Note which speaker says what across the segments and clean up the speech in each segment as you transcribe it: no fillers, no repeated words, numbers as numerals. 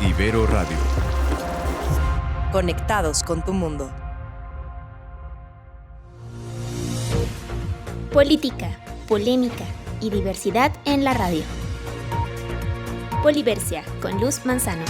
Speaker 1: Ibero Radio.
Speaker 2: Conectados con tu mundo.
Speaker 3: Política, polémica y diversidad en la radio. Poliversia, con Luz Manzano.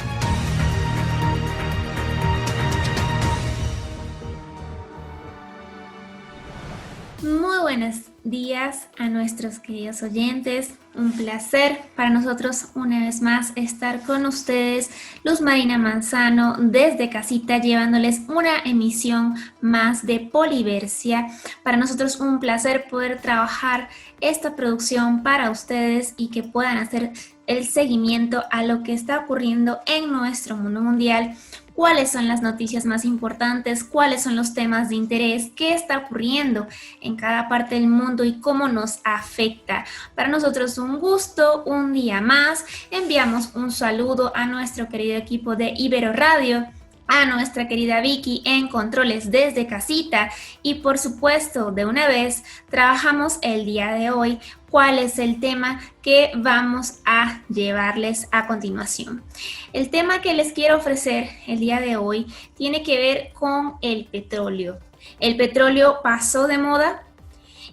Speaker 4: Muy buenos días a nuestros queridos oyentes. Un placer para nosotros una vez más estar con ustedes, Luz Marina Manzano, desde casita, llevándoles una emisión más de Poliversia. Para nosotros un placer poder trabajar esta producción para ustedes y que puedan hacer el seguimiento a lo que está ocurriendo en nuestro mundo mundial. ¿Cuáles son las noticias más importantes? ¿Cuáles son los temas de interés? ¿Qué está ocurriendo en cada parte del mundo y cómo nos afecta? Para nosotros un gusto, un día más. Enviamos un saludo a nuestro querido equipo de Ibero Radio, a nuestra querida Vicky en controles desde casita y por supuesto de una vez trabajamos el día de hoy cuál es el tema que vamos a llevarles a continuación. El tema que les quiero ofrecer el día de hoy tiene que ver con el petróleo. El petróleo pasó de moda.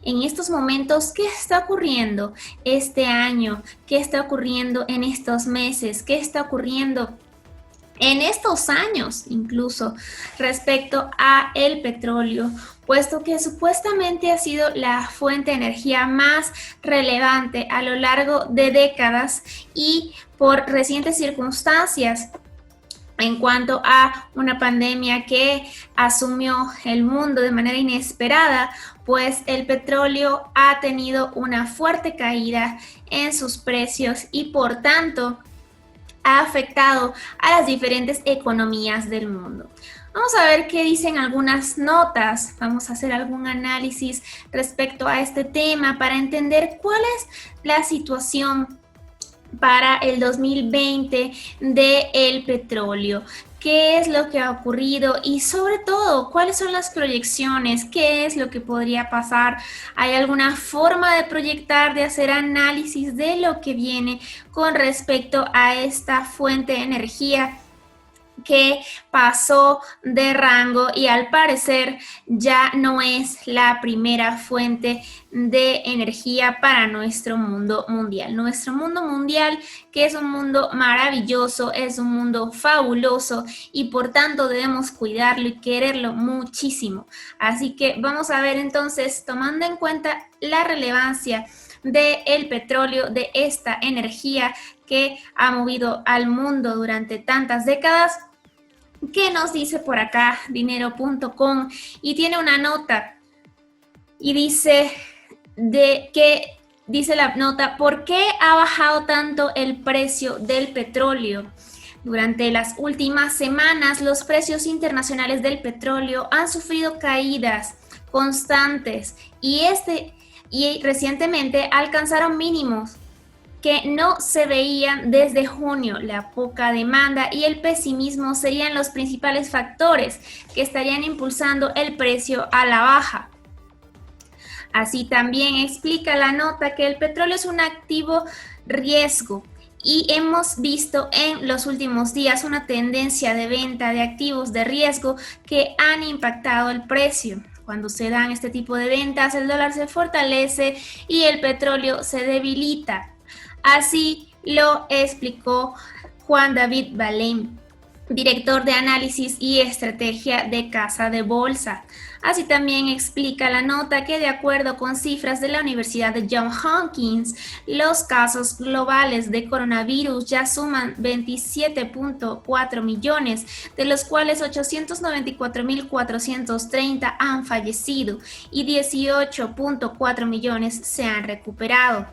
Speaker 4: En estos momentos, ¿qué está ocurriendo este año? ¿Qué está ocurriendo en estos meses? ¿Qué está ocurriendo en estos años incluso respecto a el petróleo, puesto que supuestamente ha sido la fuente de energía más relevante a lo largo de décadas y por recientes circunstancias en cuanto a una pandemia que asumió el mundo de manera inesperada, pues el petróleo ha tenido una fuerte caída en sus precios y por tanto ha afectado a las diferentes economías del mundo. Vamos a ver qué dicen algunas notas, vamos a hacer algún análisis respecto a este tema para entender cuál es la situación para el 2020 del petróleo. ¿Qué es lo que ha ocurrido? Y sobre todo, ¿cuáles son las proyecciones? ¿Qué es lo que podría pasar? ¿Hay alguna forma de proyectar, de hacer análisis de lo que viene con respecto a esta fuente de energía que pasó de rango y al parecer ya no es la primera fuente de energía para nuestro mundo mundial? Nuestro mundo mundial, que es un mundo maravilloso, es un mundo fabuloso y por tanto debemos cuidarlo y quererlo muchísimo. Así que vamos a ver entonces, tomando en cuenta la relevancia del petróleo, de esta energía que ha movido al mundo durante tantas décadas. ¿Qué nos dice por acá dinero.com? Y tiene una nota y dice la nota, ¿por qué ha bajado tanto el precio del petróleo? Durante las últimas semanas, los precios internacionales del petróleo han sufrido caídas constantes y recientemente alcanzaron mínimos que no se veían desde junio. La poca demanda y el pesimismo serían los principales factores que estarían impulsando el precio a la baja. Así también explica la nota que el petróleo es un activo riesgo y hemos visto en los últimos días una tendencia de venta de activos de riesgo que han impactado el precio. Cuando se dan este tipo de ventas, el dólar se fortalece y el petróleo se debilita. Así lo explicó Juan David Balén, director de análisis y estrategia de Casa de Bolsa. Así también explica la nota que de acuerdo con cifras de la Universidad de Johns Hopkins, los casos globales de coronavirus ya suman 27.4 millones, de los cuales 894.430 han fallecido y 18.4 millones se han recuperado.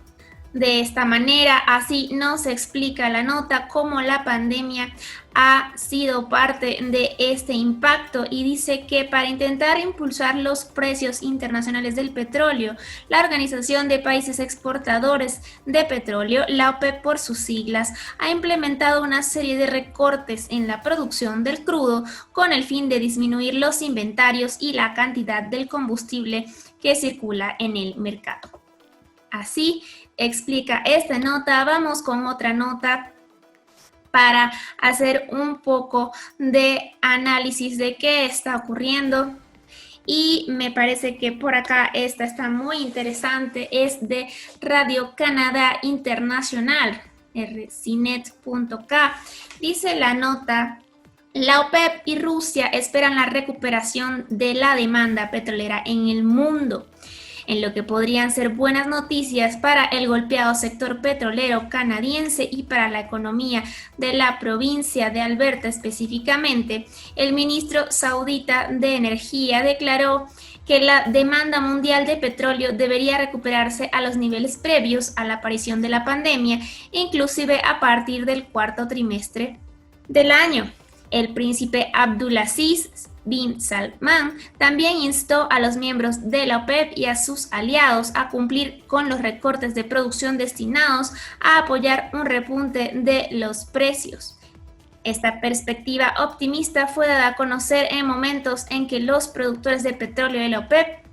Speaker 4: De esta manera, así nos explica la nota cómo la pandemia ha sido parte de este impacto y dice que para intentar impulsar los precios internacionales del petróleo, la Organización de Países Exportadores de Petróleo, la OPEP por sus siglas, ha implementado una serie de recortes en la producción del crudo con el fin de disminuir los inventarios y la cantidad del combustible que circula en el mercado. Así explica esta nota. Vamos con otra nota para hacer un poco de análisis de qué está ocurriendo. Y me parece que por acá esta está muy interesante, es de Radio Canadá Internacional, rcinet.k. Dice la nota: la OPEP y Rusia esperan la recuperación de la demanda petrolera en el mundo, en lo que podrían ser buenas noticias para el golpeado sector petrolero canadiense y para la economía de la provincia de Alberta específicamente. El ministro saudita de Energía declaró que la demanda mundial de petróleo debería recuperarse a los niveles previos a la aparición de la pandemia, inclusive a partir del cuarto trimestre del año. El príncipe Abdulaziz bin Salman también instó a los miembros de la OPEP y a sus aliados a cumplir con los recortes de producción destinados a apoyar un repunte de los precios. Esta perspectiva optimista fue dada a conocer en momentos en que los productores de petróleo de la OPEP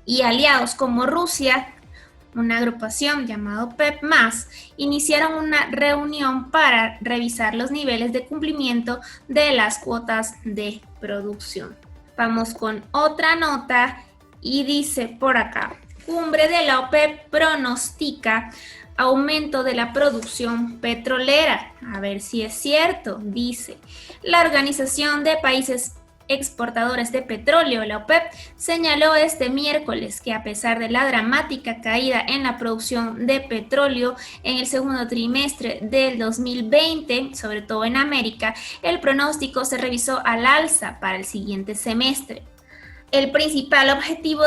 Speaker 4: y aliados como Rusia, una agrupación llamada OPEP+, iniciaron una reunión para revisar los niveles de cumplimiento de las cuotas de producción. Vamos con otra nota y dice por acá: cumbre de la OPEP pronostica aumento de la producción petrolera. A ver si es cierto. Dice: la Organización de Países Exportadores de Petróleo, la OPEP, señaló este miércoles que a pesar de la dramática caída en la producción de petróleo en el segundo trimestre del 2020, sobre todo en América, el pronóstico se revisó al alza para el siguiente semestre. El principal objetivo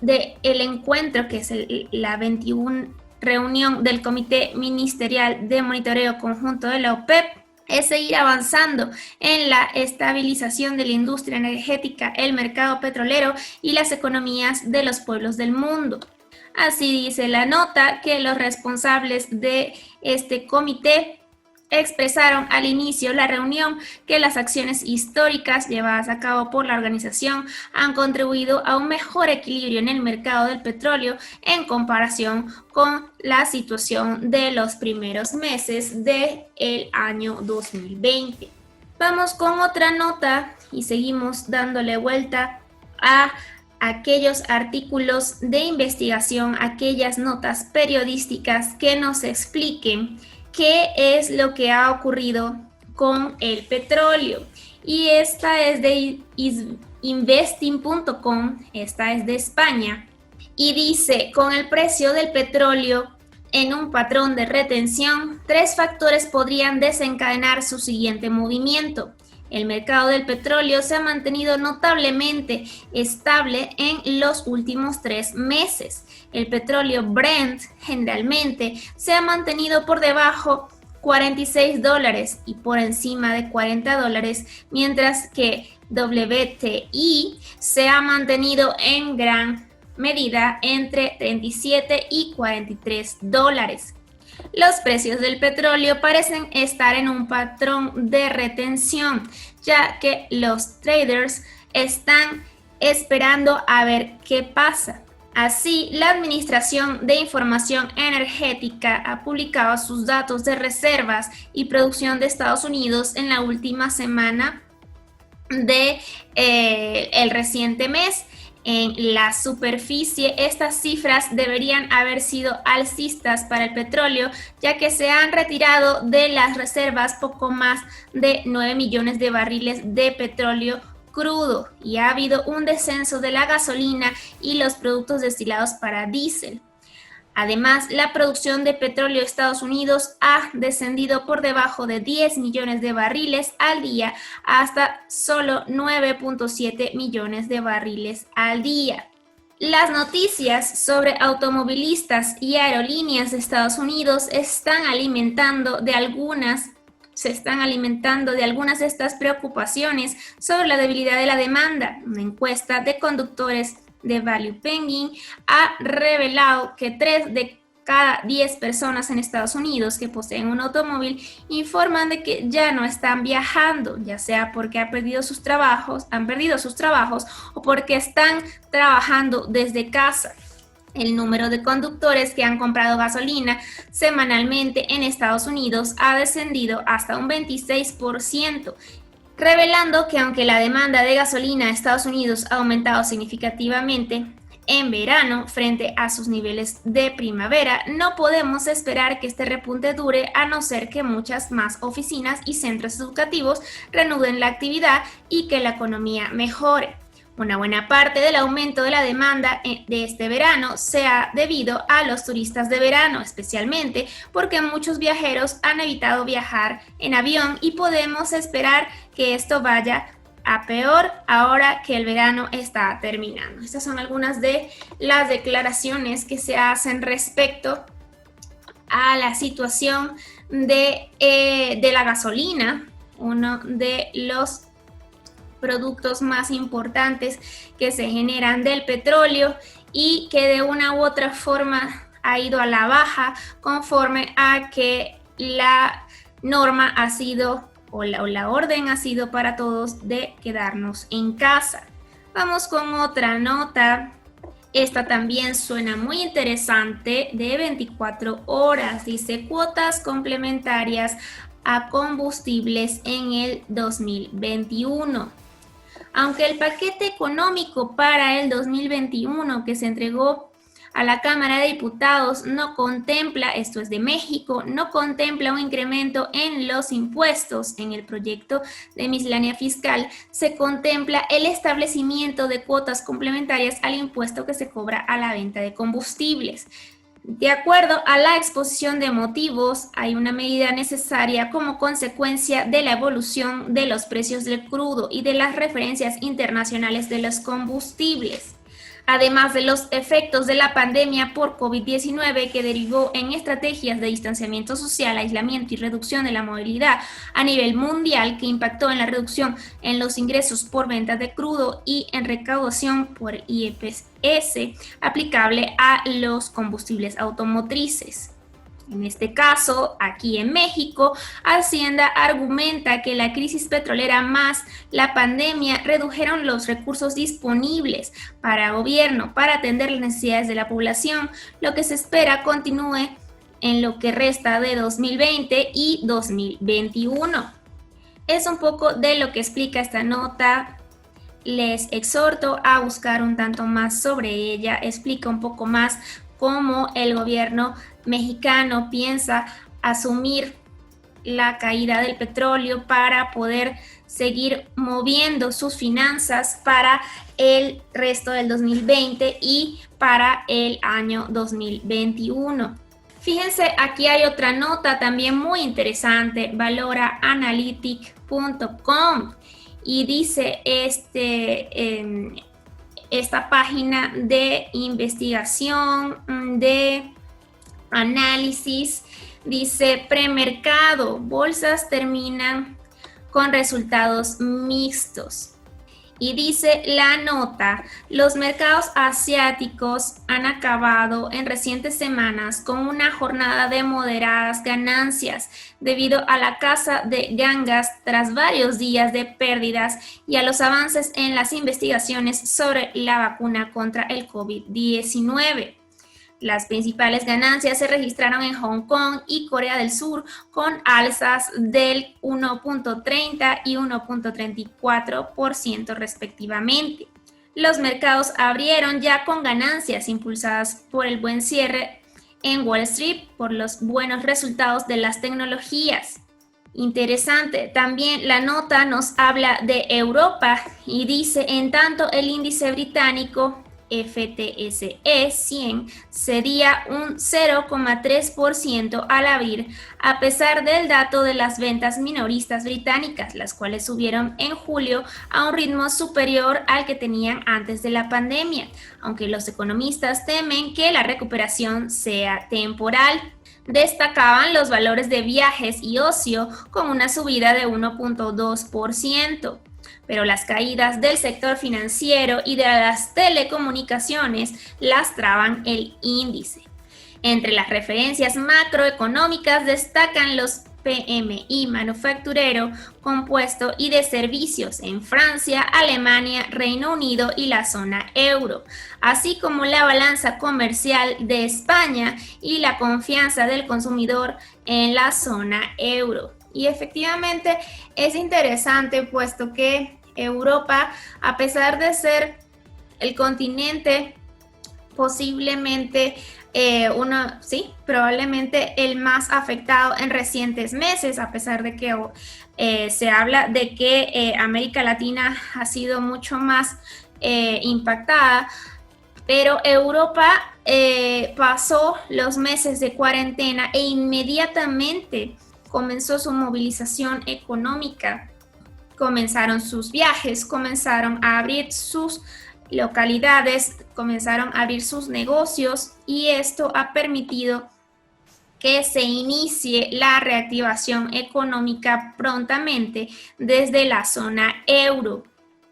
Speaker 4: de el encuentro, que es la 21 reunión del Comité Ministerial de Monitoreo Conjunto de la OPEP, es seguir avanzando en la estabilización de la industria energética, el mercado petrolero y las economías de los pueblos del mundo. Así dice la nota que los responsables de este comité expresaron al inicio de la reunión que las acciones históricas llevadas a cabo por la organización han contribuido a un mejor equilibrio en el mercado del petróleo en comparación con la situación de los primeros meses del año 2020. Vamos con otra nota y seguimos dándole vuelta a aquellos artículos de investigación, aquellas notas periodísticas que nos expliquen qué es lo que ha ocurrido con el petróleo. Y esta es de investing.com, esta es de España, y dice: con el precio del petróleo en un patrón de retención, 3 factores podrían desencadenar su siguiente movimiento. El mercado del petróleo se ha mantenido notablemente estable en los últimos 3 meses. El petróleo Brent generalmente se ha mantenido por debajo $46 y por encima de $40, mientras que WTI se ha mantenido en gran medida entre $37 y $43. Los precios del petróleo parecen estar en un patrón de retención, ya que los traders están esperando a ver qué pasa. Así, la Administración de Información Energética ha publicado sus datos de reservas y producción de Estados Unidos en la última semana de el reciente mes. En la superficie, estas cifras deberían haber sido alcistas para el petróleo, ya que se han retirado de las reservas poco más de 9 millones de barriles de petróleo crudo y ha habido un descenso de la gasolina y los productos destilados para diésel. Además, la producción de petróleo de Estados Unidos ha descendido por debajo de 10 millones de barriles al día hasta solo 9.7 millones de barriles al día. Las noticias sobre automovilistas y aerolíneas de Estados Unidos se están alimentando de algunas de estas preocupaciones sobre la debilidad de la demanda. Una encuesta de conductores de Value Penguin ha revelado que 3 de cada 10 personas en Estados Unidos que poseen un automóvil informan de que ya no están viajando, ya sea porque han perdido sus trabajos o porque están trabajando desde casa. El número de conductores que han comprado gasolina semanalmente en Estados Unidos ha descendido hasta un 26%, revelando que aunque la demanda de gasolina en Estados Unidos ha aumentado significativamente en verano frente a sus niveles de primavera, no podemos esperar que este repunte dure a no ser que muchas más oficinas y centros educativos reanuden la actividad y que la economía mejore. Una buena parte del aumento de la demanda de este verano se ha debido a los turistas de verano, especialmente porque muchos viajeros han evitado viajar en avión y podemos esperar que esto vaya a peor ahora que el verano está terminando. Estas son algunas de las declaraciones que se hacen respecto a la situación de la gasolina, uno de los productos más importantes que se generan del petróleo y que de una u otra forma ha ido a la baja conforme a que la norma ha sido o la orden ha sido para todos de quedarnos en casa. Vamos con otra nota. Esta también suena muy interesante, de 24 horas. Dice cuotas complementarias a combustibles en el 2021. Aunque el paquete económico para el 2021 que se entregó a la Cámara de Diputados no contempla, esto es de México, no contempla un incremento en los impuestos. En el proyecto de miscelánea fiscal se contempla el establecimiento de cuotas complementarias al impuesto que se cobra a la venta de combustibles. De acuerdo a la exposición de motivos, hay una medida necesaria como consecuencia de la evolución de los precios del crudo y de las referencias internacionales de los combustibles, además de los efectos de la pandemia por COVID-19 que derivó en estrategias de distanciamiento social, aislamiento y reducción de la movilidad a nivel mundial, que impactó en la reducción en los ingresos por ventas de crudo y en recaudación por IEPS aplicable a los combustibles automotrices. En este caso, aquí en México, Hacienda argumenta que la crisis petrolera más la pandemia redujeron los recursos disponibles para el gobierno para atender las necesidades de la población, lo que se espera continúe en lo que resta de 2020 y 2021. Es un poco de lo que explica esta nota. Les exhorto a buscar un tanto más sobre ella. Explica un poco más cómo el gobierno mexicano piensa asumir la caída del petróleo para poder seguir moviendo sus finanzas para el resto del 2020 y para el año 2021. Fíjense, aquí hay otra nota también muy interesante, valoraanalytic.com, y dice esta página de investigación, de análisis, dice premercado, bolsas terminan con resultados mixtos. Y dice la nota, los mercados asiáticos han acabado en recientes semanas con una jornada de moderadas ganancias debido a la caza de gangas tras varios días de pérdidas y a los avances en las investigaciones sobre la vacuna contra el COVID-19. Las principales ganancias se registraron en Hong Kong y Corea del Sur, con alzas del 1.30 y 1.34% respectivamente. Los mercados abrieron ya con ganancias impulsadas por el buen cierre en Wall Street por los buenos resultados de las tecnologías. Interesante, también la nota nos habla de Europa y dice, en tanto el índice británico FTSE 100 cedía un 0,3% al abrir, a pesar del dato de las ventas minoristas británicas, las cuales subieron en julio a un ritmo superior al que tenían antes de la pandemia, aunque los economistas temen que la recuperación sea temporal. Destacaban los valores de viajes y ocio con una subida de 1.2%. Pero las caídas del sector financiero y de las telecomunicaciones lastraban el índice. Entre las referencias macroeconómicas destacan los PMI manufacturero, compuesto y de servicios en Francia, Alemania, Reino Unido y la zona euro, así como la balanza comercial de España y la confianza del consumidor en la zona euro. Y efectivamente es interesante, puesto que Europa, a pesar de ser el continente posiblemente probablemente el más afectado en recientes meses, a pesar de que se habla de que América Latina ha sido mucho más impactada, pero Europa pasó los meses de cuarentena e inmediatamente comenzó su movilización económica, comenzaron sus viajes, comenzaron a abrir sus localidades, comenzaron a abrir sus negocios, y esto ha permitido que se inicie la reactivación económica prontamente desde la zona euro.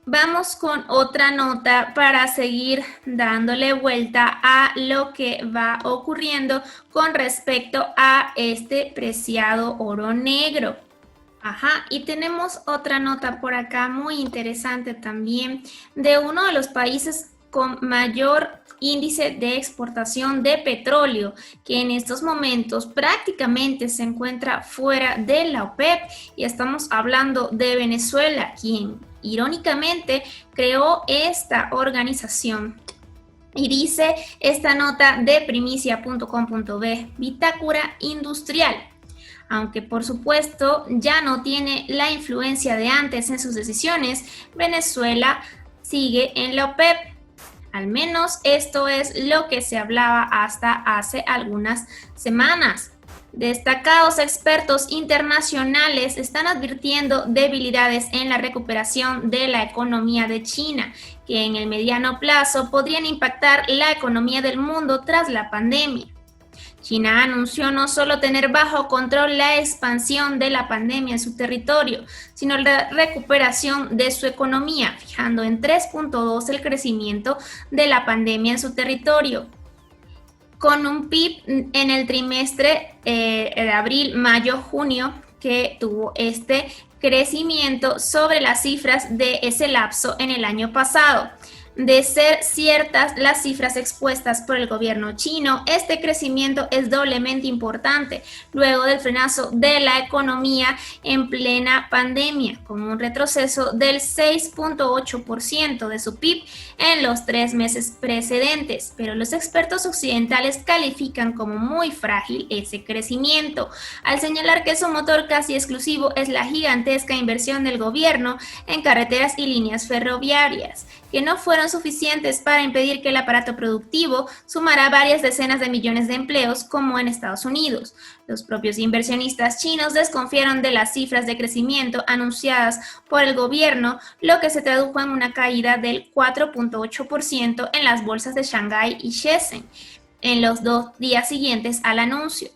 Speaker 4: Vamos con otra nota para seguir dándole vuelta a lo que va ocurriendo con respecto a este preciado oro negro. Y tenemos otra nota por acá muy interesante también, de uno de los países con mayor índice de exportación de petróleo, que en estos momentos prácticamente se encuentra fuera de la OPEP, y estamos hablando de Venezuela, quien irónicamente creó esta organización. Y dice esta nota de primicia.com.be, bitácora industrial. Aunque por supuesto ya no tiene la influencia de antes en sus decisiones, Venezuela sigue en la OPEP. Al menos esto es lo que se hablaba hasta hace algunas semanas. Destacados expertos internacionales están advirtiendo debilidades en la recuperación de la economía de China, que en el mediano plazo podrían impactar la economía del mundo tras la pandemia. China anunció no solo tener bajo control la expansión de la pandemia en su territorio, sino la recuperación de su economía, fijando en 3.2 el crecimiento de la pandemia en su territorio, con un PIB en el trimestre de abril, mayo, junio, que tuvo este crecimiento sobre las cifras de ese lapso en el año pasado. De ser ciertas las cifras expuestas por el gobierno chino, este crecimiento es doblemente importante luego del frenazo de la economía en plena pandemia, con un retroceso del 6.8% de su PIB en los 3 meses precedentes, pero los expertos occidentales califican como muy frágil ese crecimiento, al señalar que su motor casi exclusivo es la gigantesca inversión del gobierno en carreteras y líneas ferroviarias, que no fueron suficientes para impedir que el aparato productivo sumara varias decenas de millones de empleos como en Estados Unidos. Los propios inversionistas chinos desconfiaron de las cifras de crecimiento anunciadas por el gobierno, lo que se tradujo en una caída del 4.8% en las bolsas de Shanghái y Shenzhen en los 2 días siguientes al anuncio.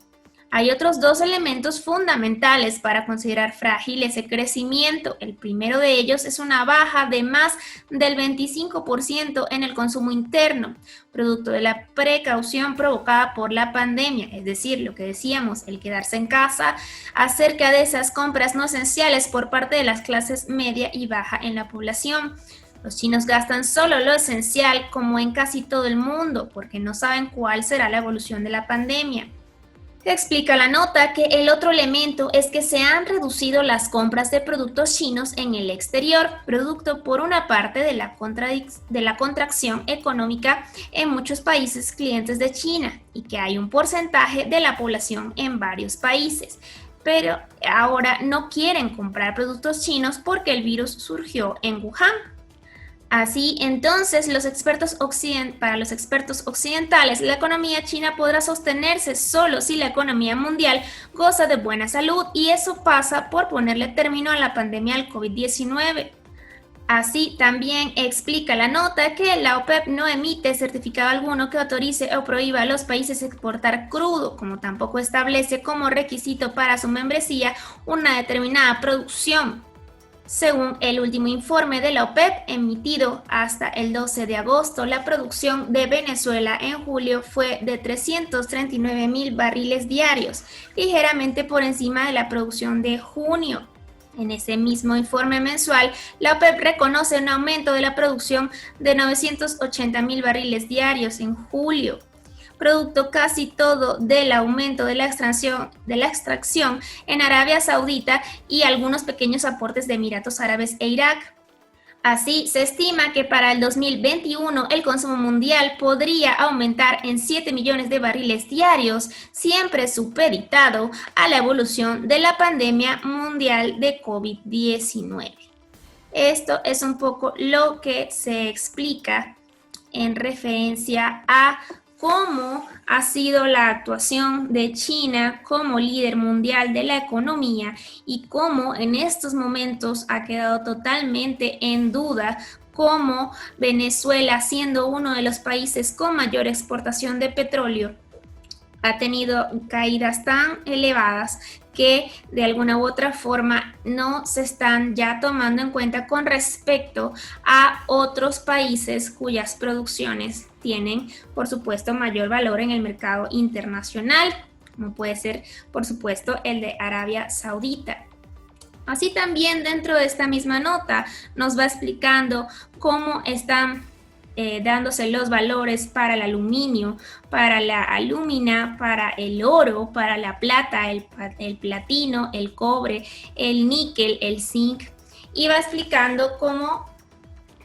Speaker 4: Hay otros 2 elementos fundamentales para considerar frágil ese crecimiento. El primero de ellos es una baja de más del 25% en el consumo interno, producto de la precaución provocada por la pandemia, es decir, lo que decíamos, el quedarse en casa, acerca de esas compras no esenciales por parte de las clases media y baja en la población. Los chinos gastan solo lo esencial, como en casi todo el mundo, porque no saben cuál será la evolución de la pandemia. Explica la nota que el otro elemento es que se han reducido las compras de productos chinos en el exterior, producto por una parte de la contracción económica en muchos países clientes de China, y que hay un porcentaje de la población en varios países, pero ahora no quieren comprar productos chinos porque el virus surgió en Wuhan. Así, entonces, para los expertos occidentales, la economía china podrá sostenerse solo si la economía mundial goza de buena salud, y eso pasa por ponerle término a la pandemia del COVID-19. Así, también explica la nota que la OPEP no emite certificado alguno que autorice o prohíba a los países exportar crudo, como tampoco establece como requisito para su membresía una determinada producción. Según el último informe de la OPEP emitido hasta el 12 de agosto, la producción de Venezuela en julio fue de 339.000 barriles diarios, ligeramente por encima de la producción de junio. En ese mismo informe mensual, la OPEP reconoce un aumento de la producción de 980.000 barriles diarios en julio, producto casi todo del aumento de la extracción en Arabia Saudita y algunos pequeños aportes de Emiratos Árabes e Irak. Así, se estima que para el 2021 el consumo mundial podría aumentar en 7 millones de barriles diarios, siempre supeditado a la evolución de la pandemia mundial de COVID-19. Esto es un poco lo que se explica en referencia a cómo ha sido la actuación de China como líder mundial de la economía y cómo en estos momentos ha quedado totalmente en duda cómo Venezuela, siendo uno de los países con mayor exportación de petróleo, ha tenido caídas tan elevadas que de alguna u otra forma no se están ya tomando en cuenta con respecto a otros países cuyas producciones tienen, por supuesto, mayor valor en el mercado internacional, como puede ser, por supuesto, el de Arabia Saudita. Así también dentro de esta misma nota nos va explicando cómo están dándose los valores para el aluminio, para la alúmina, para el oro, para la plata, el platino, el cobre, el níquel, el zinc, y va explicando cómo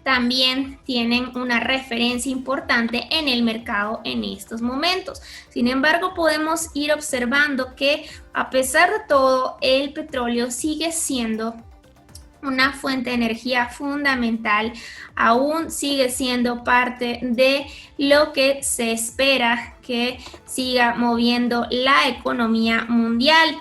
Speaker 4: también tienen una referencia importante en el mercado en estos momentos. Sin embargo, podemos ir observando que a pesar de todo, el petróleo sigue siendo una fuente de energía fundamental, aún sigue siendo parte de lo que se espera que siga moviendo la economía mundial.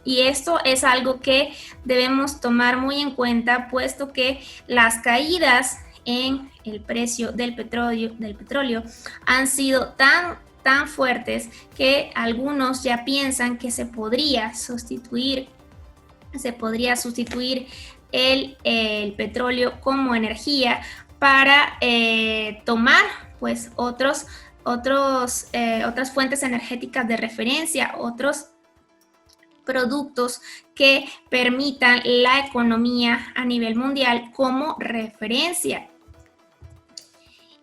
Speaker 4: Y esto es algo que debemos tomar muy en cuenta, puesto que las caídas en el precio del petróleo han sido tan fuertes que algunos ya piensan que se podría sustituir el petróleo como energía para tomar pues otras fuentes energéticas de referencia, otros productos que permitan la economía a nivel mundial como referencia.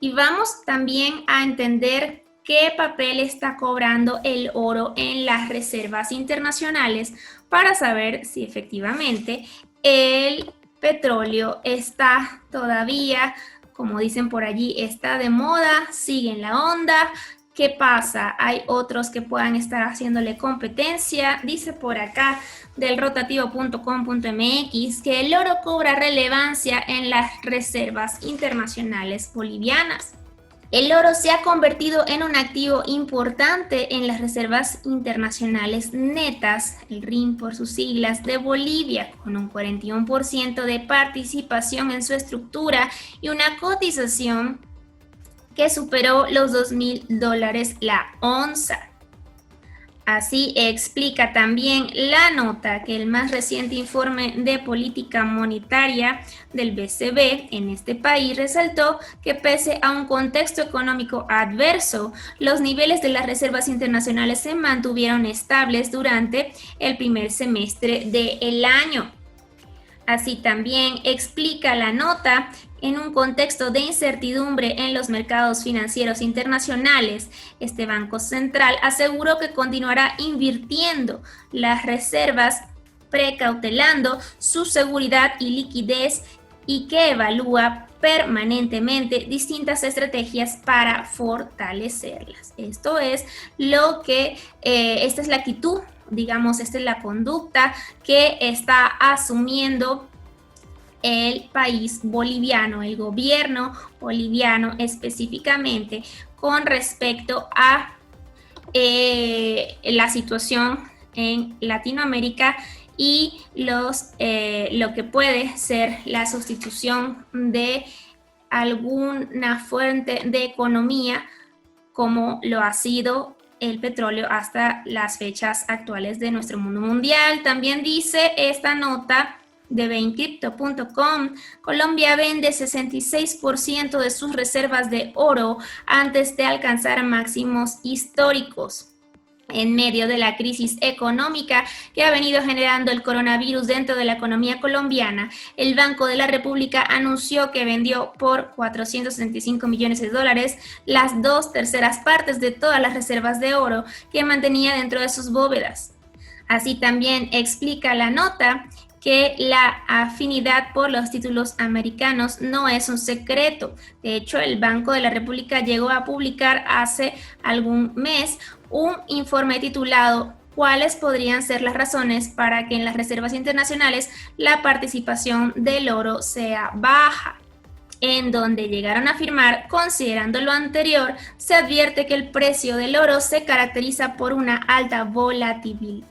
Speaker 4: Y vamos también a entender qué papel está cobrando el oro en las reservas internacionales para saber si efectivamente el petróleo está todavía, como dicen por allí, está de moda, sigue en la onda. ¿Qué pasa? Hay otros que puedan estar haciéndole competencia. Dice por acá del rotativo.com.mx que el oro cobra relevancia en las reservas internacionales bolivianas. El oro se ha convertido en un activo importante en las reservas internacionales netas, el RIN por sus siglas, de Bolivia, con un 41% de participación en su estructura y una cotización que superó los $2.000 la onza. Así explica también la nota que el más reciente informe de política monetaria del BCB en este país resaltó que pese a un contexto económico adverso, los niveles de las reservas internacionales se mantuvieron estables durante el primer semestre del año. Así también explica la nota, en un contexto de incertidumbre en los mercados financieros internacionales, este Banco Central aseguró que continuará invirtiendo las reservas, precautelando su seguridad y liquidez, y que evalúa permanentemente distintas estrategias para fortalecerlas. Esto es lo que, esta es la actitud, digamos, esta es la conducta que está asumiendo el país boliviano, el gobierno boliviano específicamente, con respecto a la situación en Latinoamérica y lo que puede ser la sustitución de alguna fuente de economía, como lo ha sido el petróleo hasta las fechas actuales de nuestro mundo mundial. También dice esta nota de Baincrypto.com, Colombia vende 66% de sus reservas de oro antes de alcanzar máximos históricos. En medio de la crisis económica que ha venido generando el coronavirus dentro de la economía colombiana, el Banco de la República anunció que vendió por $465 millones las 2/3 partes de todas las reservas de oro que mantenía dentro de sus bóvedas. Así también explica la nota que la afinidad por los títulos americanos no es un secreto. De hecho, el Banco de la República llegó a publicar hace algún mes un informe titulado ¿Cuáles podrían ser las razones para que en las reservas internacionales la participación del oro sea baja? En donde llegaron a afirmar, considerando lo anterior, se advierte que el precio del oro se caracteriza por una alta volatilidad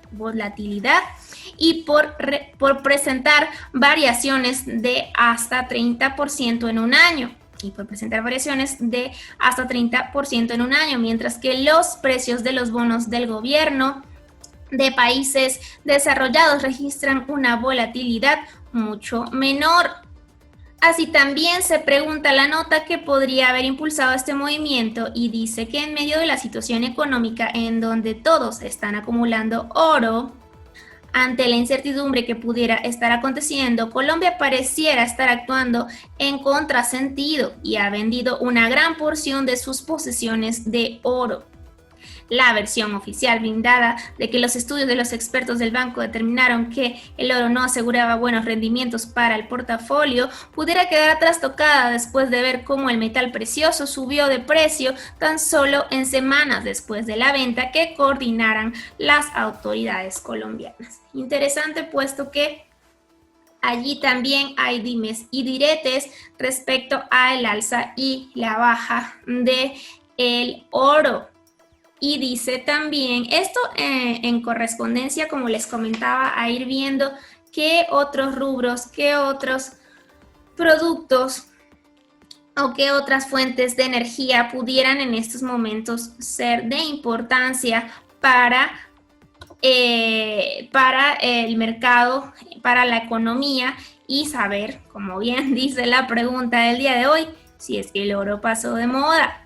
Speaker 4: y por presentar variaciones de hasta 30% en un año. Mientras que los precios de los bonos del gobierno de países desarrollados registran una volatilidad mucho menor. Así también se pregunta la nota qué podría haber impulsado este movimiento y dice que en medio de la situación económica en donde todos están acumulando oro, ante la incertidumbre que pudiera estar aconteciendo, Colombia pareciera estar actuando en contrasentido y ha vendido una gran porción de sus posesiones de oro. La versión oficial brindada de que los estudios de los expertos del banco determinaron que el oro no aseguraba buenos rendimientos para el portafolio pudiera quedar trastocada después de ver cómo el metal precioso subió de precio tan solo en semanas después de la venta que coordinaran las autoridades colombianas. Interesante, puesto que allí también hay dimes y diretes respecto al alza y la baja de el oro. Y dice también, esto en correspondencia, como les comentaba, a ir viendo qué otros rubros, qué otros productos o qué otras fuentes de energía pudieran en estos momentos ser de importancia para el mercado, para la economía, y saber, como bien dice la pregunta del día de hoy, si es que el oro pasó de moda.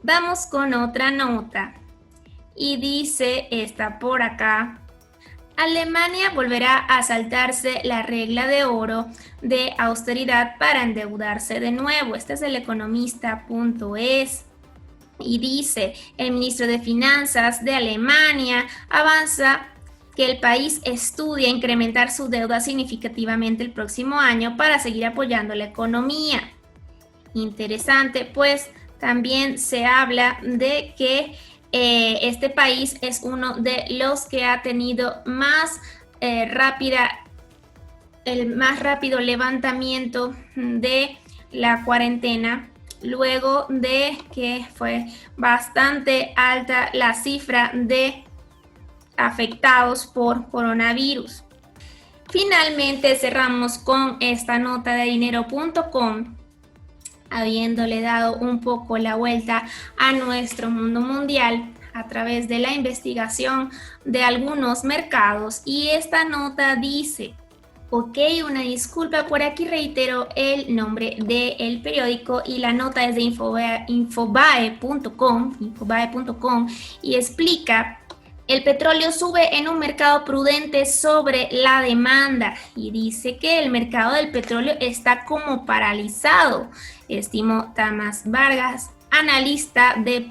Speaker 4: Vamos con otra nota y dice esta por acá: Alemania volverá a saltarse la regla de oro de austeridad para endeudarse de nuevo. Este es el economista.es y dice: el ministro de Finanzas de Alemania avanza que el país estudia incrementar su deuda significativamente el próximo año para seguir apoyando la economía. Interesante, pues también se habla de que este país es uno de los que ha tenido el más rápido levantamiento de la cuarentena, luego de que fue bastante alta la cifra de afectados por coronavirus. Finalmente cerramos con esta nota de dinero.com, habiéndole dado un poco la vuelta a nuestro mundo mundial a través de la investigación de algunos mercados. Y esta nota dice: ok, una disculpa, por aquí reitero el nombre del periódico y la nota es de infobae.com y explica: el petróleo sube en un mercado prudente sobre la demanda, y dice que el mercado del petróleo está como paralizado, estimó Tamás Vargas, analista de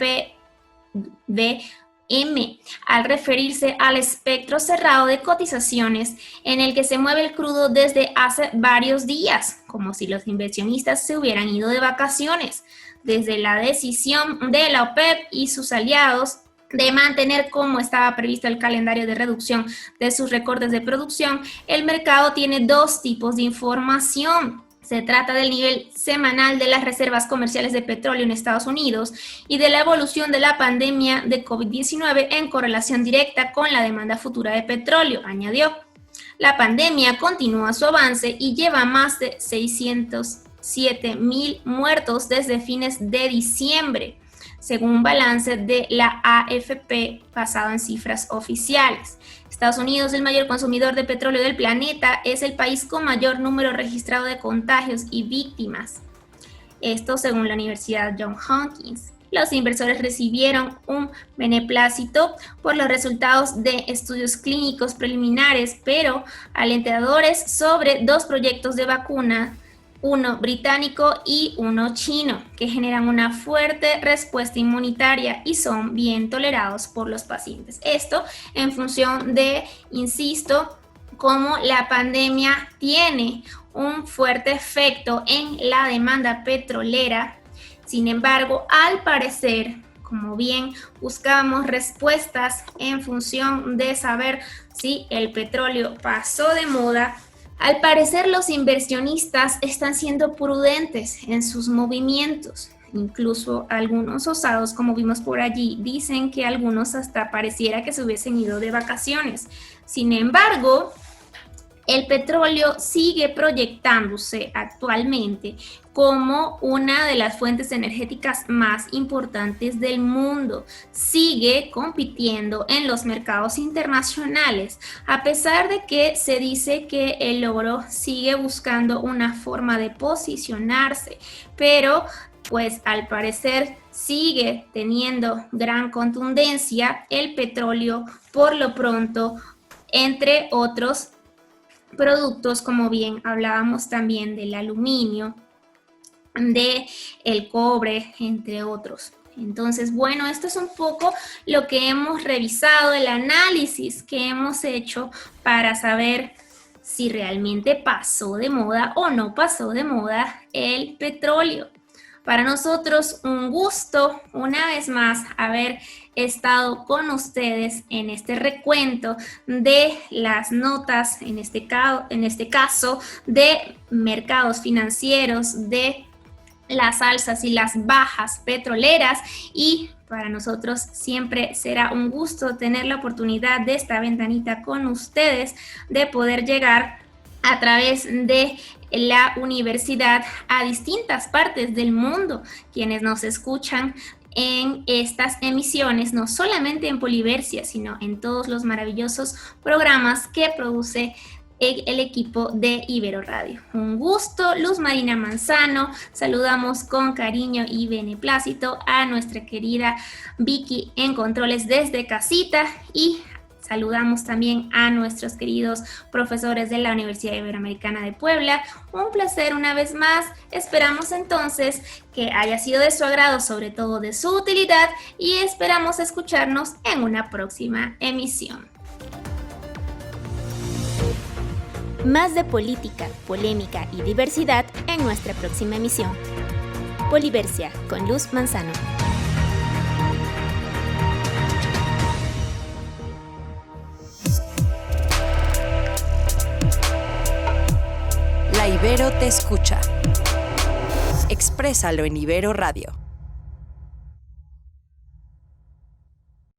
Speaker 4: PBM, al referirse al espectro cerrado de cotizaciones en el que se mueve el crudo desde hace varios días, como si los inversionistas se hubieran ido de vacaciones. Desde la decisión de la OPEP y sus aliados de mantener como estaba previsto el calendario de reducción de sus recortes de producción, el mercado tiene dos tipos de información. Se trata del nivel semanal de las reservas comerciales de petróleo en Estados Unidos y de la evolución de la pandemia de COVID-19 en correlación directa con la demanda futura de petróleo, añadió. La pandemia continúa su avance y lleva más de 607,000 muertos desde fines de diciembre, según un balance de la AFP basado en cifras oficiales. Estados Unidos, el mayor consumidor de petróleo del planeta, es el país con mayor número registrado de contagios y víctimas. Esto según la Universidad Johns Hopkins. Los inversores recibieron un beneplácito por los resultados de estudios clínicos preliminares, pero alentadores sobre 2 proyectos de vacuna, uno británico y uno chino, que generan una fuerte respuesta inmunitaria y son bien tolerados por los pacientes. Esto en función de, insisto, cómo la pandemia tiene un fuerte efecto en la demanda petrolera. Sin embargo, al parecer, como bien buscábamos respuestas en función de saber si el petróleo pasó de moda, al parecer los inversionistas están siendo prudentes en sus movimientos. Incluso algunos osados, como vimos por allí, dicen que algunos hasta pareciera que se hubiesen ido de vacaciones. Sin embargo, el petróleo sigue proyectándose actualmente como una de las fuentes energéticas más importantes del mundo. Sigue compitiendo en los mercados internacionales, a pesar de que se dice que el oro sigue buscando una forma de posicionarse, pero pues al parecer sigue teniendo gran contundencia el petróleo por lo pronto, entre otros productos, como bien hablábamos también del aluminio, del cobre, entre otros. Entonces, bueno, esto es un poco lo que hemos revisado, el análisis que hemos hecho para saber si realmente pasó de moda o no pasó de moda el petróleo. Para nosotros un gusto, una vez más, haber estado con ustedes en este recuento de las notas, en este caso, de mercados financieros, de las alzas y las bajas petroleras, y para nosotros siempre será un gusto tener la oportunidad de esta ventanita con ustedes, de poder llegar a través de la universidad a distintas partes del mundo, quienes nos escuchan en estas emisiones, no solamente en Poliversia, sino en todos los maravillosos programas que produce el equipo de Ibero Radio. Un gusto, Luz Marina Manzano. Saludamos con cariño y beneplácito a nuestra querida Vicky en controles desde casita, y saludamos también a nuestros queridos profesores de la Universidad Iberoamericana de Puebla. Un placer una vez más. Esperamos entonces que haya sido de su agrado, sobre todo de su utilidad, y esperamos escucharnos en una próxima emisión.
Speaker 3: Más de política, polémica y diversidad en nuestra próxima emisión. Poliversia con Luz Manzano.
Speaker 1: La Ibero te escucha. Exprésalo en Ibero Radio.